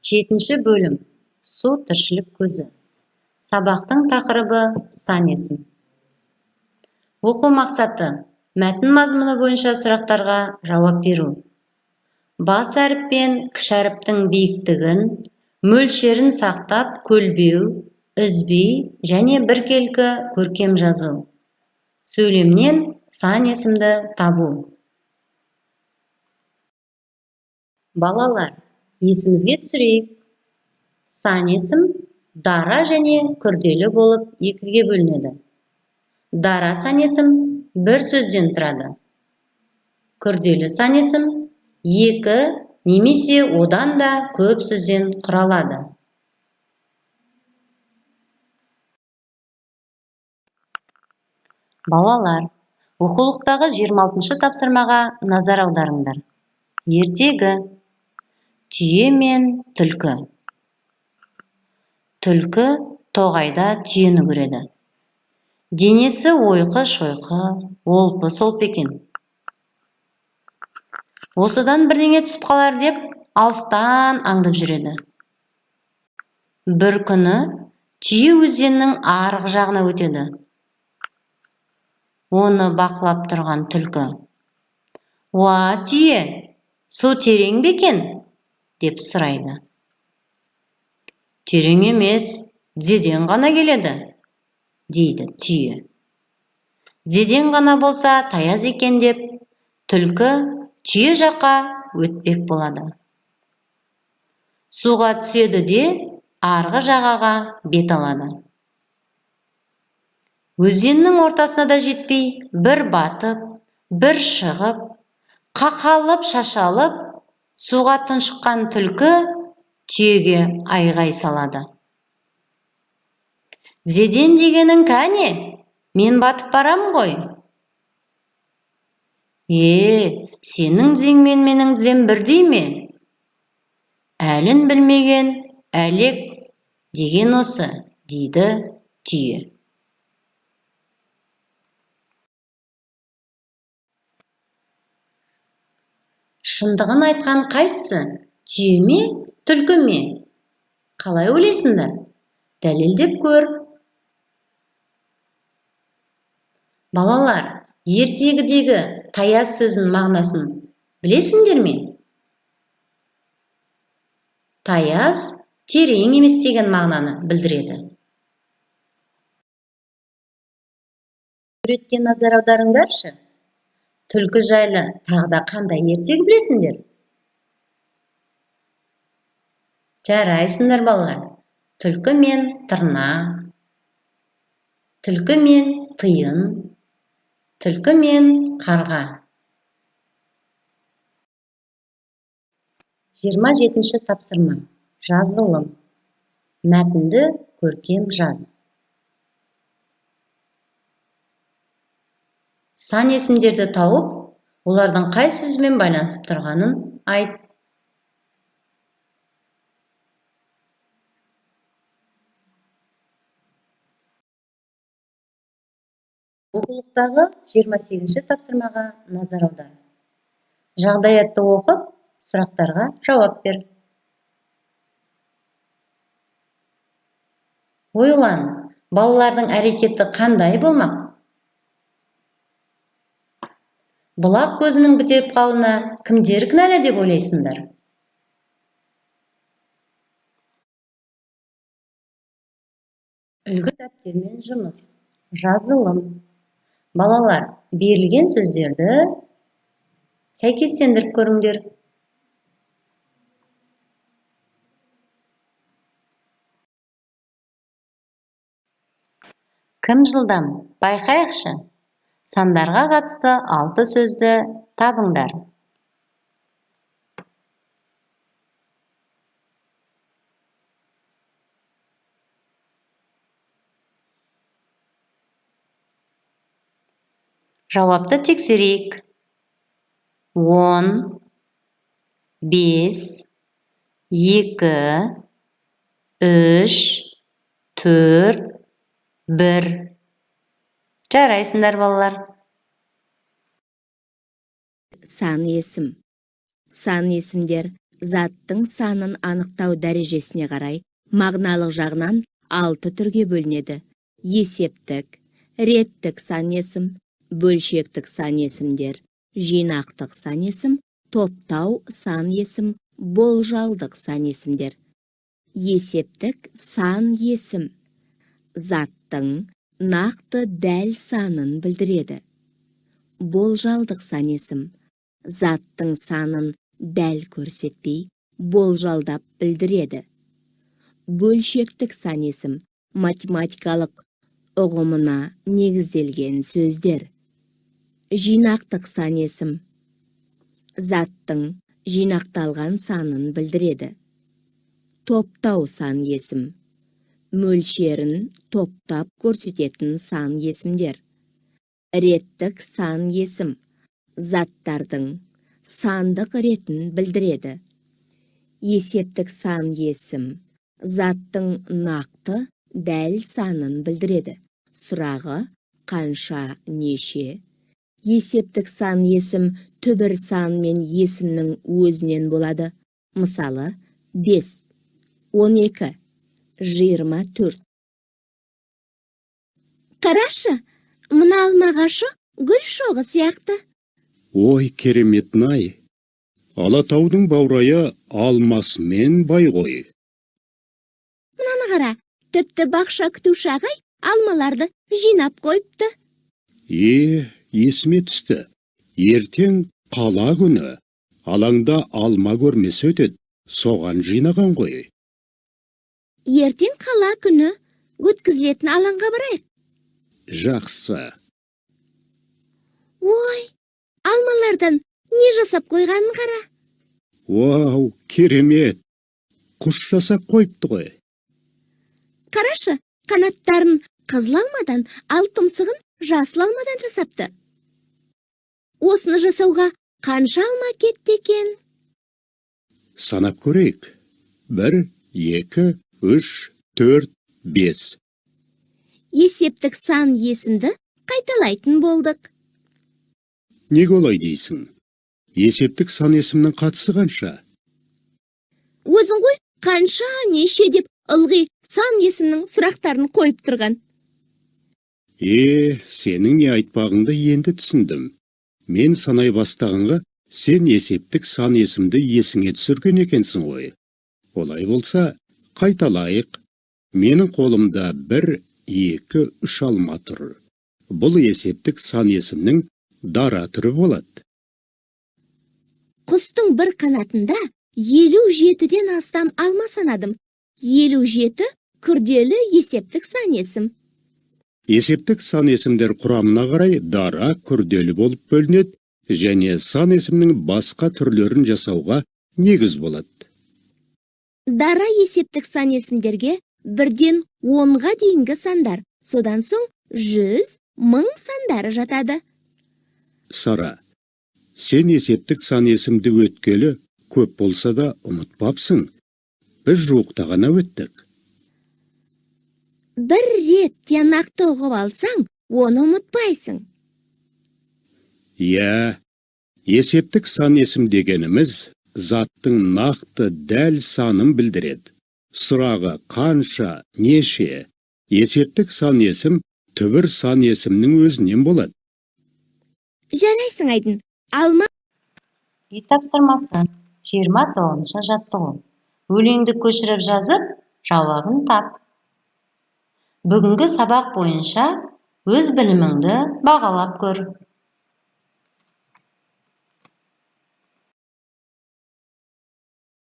7 бөлім. Су тіршілік көзі. Сабақтың тақырыбы сан есім. Оқу мақсаты: мәтін мазмұны бойынша сұрақтарға жауап беру. Бас әріп пен кіші әріптің биіктігін, мөлшерін сақтап, көлбеу, үзбей және біркелкі көркем жазу. Сөйлемнен сан есімді табу. Балалар, есімізге түсірейік. Сан есім дара және күрделі болып екіге бөлінеді. Дара сан есім бір сөзден тұрады. Күрделі сан есім екі немесе одан да көп сөзден құралады. Балалар, оқулықтағы 26-шы тапсырмаға назар аударыңдар. Ертегі: түйе мен түлкі. Түлкі тоғайда түйені көреді. Денесі ойқы-шойқы, олпы-солпы екен. Осыдан бірдеңе түсіп қалар деп, алыстан аңдып жүреді. Бір күні түйе өзеннің арғы жағына өтеді. Оны бақылап тұрған түлкі: «Уа, түйе, су терең бе екен?» деп сұрайды. «Терең емес, дзеден ғана келеді», дейді түйе. «Дзеден ғана болса таяз екен» деп, түлкі түйе жаққа өтпек болады. Суға түседі де, арғы жағаға бет алады. Өзеннің ортасына да жетпей, бір батып, бір шығып, қақалып, шашалып, суға тұншыққан түлкі түйеге айғай салады. «Дзеден дегенің кәне? Мен батып барам ғой». Сенің дзең мен менің дзем бірдей ме? Әлін білмеген әлек деген осы», дейді түйе. Шындығын айтқан қайсысы? Түйе ме, түлкі ме? Қалай ойлайсыңдар? Дәлелдеп көр. Балалар, ертегідегі таяз сөзінің мағынасын білесіңдер ме? Таяз терең емес деген мағынаны білдіреді. Суретке назар аударыңдаршы. Түлкі жайлы тағы да қандай ертегі білесіңдер? Жарайсыңдар балалар. Түлкі мен тырна, түлкі мен тиын, түлкі мен қарға. 27-ші тапсырма. Жазылым. Мәтінді көркем жаз. Сан есімдерді тауып, олардың қай сөзбен байланысып тұрғанын айт. Оқулықтағы 28-ші тапсырмаға назар аудар. Жағдаятты оқып, сұрақтарға жауап бер. Ойлан, балалардың әрекеті қандай болмақ? Бұлақ көзінің бітеп қалуына кімдер кінәлі деп ойлайсыңдар? Үлгі дәптермен жұмыс. Жазылым. Балалар, берілген сөздерді сәйкестендіріп көріңдер. Кім жылдам? Байқайықшы. Сандарға қатысты 6 сөзді табыңдар. Жауапты тексерейік. 10, 5, 2, 3, 4, 1. Жарайсыңдар балалар. Сан есім. Сан есімдер Заттың санын анықтау дәрежесіне қарай мағыналық жағынан 6 түрге бөлінеді. Есептік, реттік сан есім, бөлшектік сан есімдер, жинақтық сан есім, топтау сан есім, болжалдық сан есімдер. Есептік сан есім заттың нақты дәл санын білдіреді. Болжалдық сан есім заттың санын дәл көрсетпей, болжалдап білдіреді. Бөлшектік сан есім математикалық ұғымына негізделген сөздер. Жинақтық сан есім заттың жинақталған санын білдіреді. Топтау сан есім мөлшерін топтап көрсететін сан есімдер. Реттік сан есім заттардың сандық ретін білдіреді. Есептік сан есім заттың нақты дәл санын білдіреді. Сұрағы қанша, неше. Есептік сан есім түбір сан мен есімнің өзінен болады. Мысалы, 5, 12, 24. Қарашы, мына алма ағашы гүл шоғы сияқты. Ой, керемет-ай! Алатаудың баурайы алмасымен бай ғой. Мынаны қара, тіпті бақша күтуші ағай алмаларды жинап қойыпты. Есіме түсті. Ертең қала күні. Алаңда алма көрмесі өтеді. Соған жинаған ғой. Ертең қала күні өткізілетін алаңға барайық. Жақсы. Ой, алмалардан не жасап қойғанын қара. Вау, керемет! Құс жасап қойыпты ғой. Қарашы, қанаттарын қызыл алмадан, ал тұмсығын жасыл алмадан жасапты. Осыны жасауға қанша алма кетті екен? Санап көрейік. 1, 2, 3, 4, 5. Есептік сан есімді қайталайтын болдық. Неге олай дейсің? Есептік сан есімнің қатысы қанша? Өзің ғой қанша, неше деп ылғи сан есімнің сұрақтарын қойып тұрған. Сенің не айтпағыңды енді түсіндім. Мен санай бастағанға сен есептік сан есімді есіңе түсірген екенсің ғой. Олай болса, қайталайық. Менің қолымда 1, 2, 3 алма тұр. Бұл есептік сан есімнің дара түрі болады. Құстың бір қанатында 57-ден астам алма санадым. 57 күрделі есептік сан есім. Есептік сан есімдер құрамына қарай дара, күрделі болып бөлінеді, және сан есімнің басқа түрлерін жасауға негіз болады. Дара есептік сан есімдерге 1-ден 10-ға дейінгі сандар, содан соң 100, 1000 сандары жатады. Сара, сен есептік сан есімді өткелі көп болса да ұмытпапсың. Біз жуықта ғана өттік. Бір рет тиянақты ұғып алсаң, оны ұмытпайсың. Есептік сан есім дегеніміз заттың нақты дәл санын білдіреді. Сұрағы қанша, неше. Есептік сан есім түбір сан есімнің өзінен болады. Жарайсың, Айдын. Алма. Үй тапсырмасы 29-шы жаттығу. Өлеңді көшіріп жазып, жауабын тап. Бүгінгі сабақ бойынша өз біліміңді бағалап көр.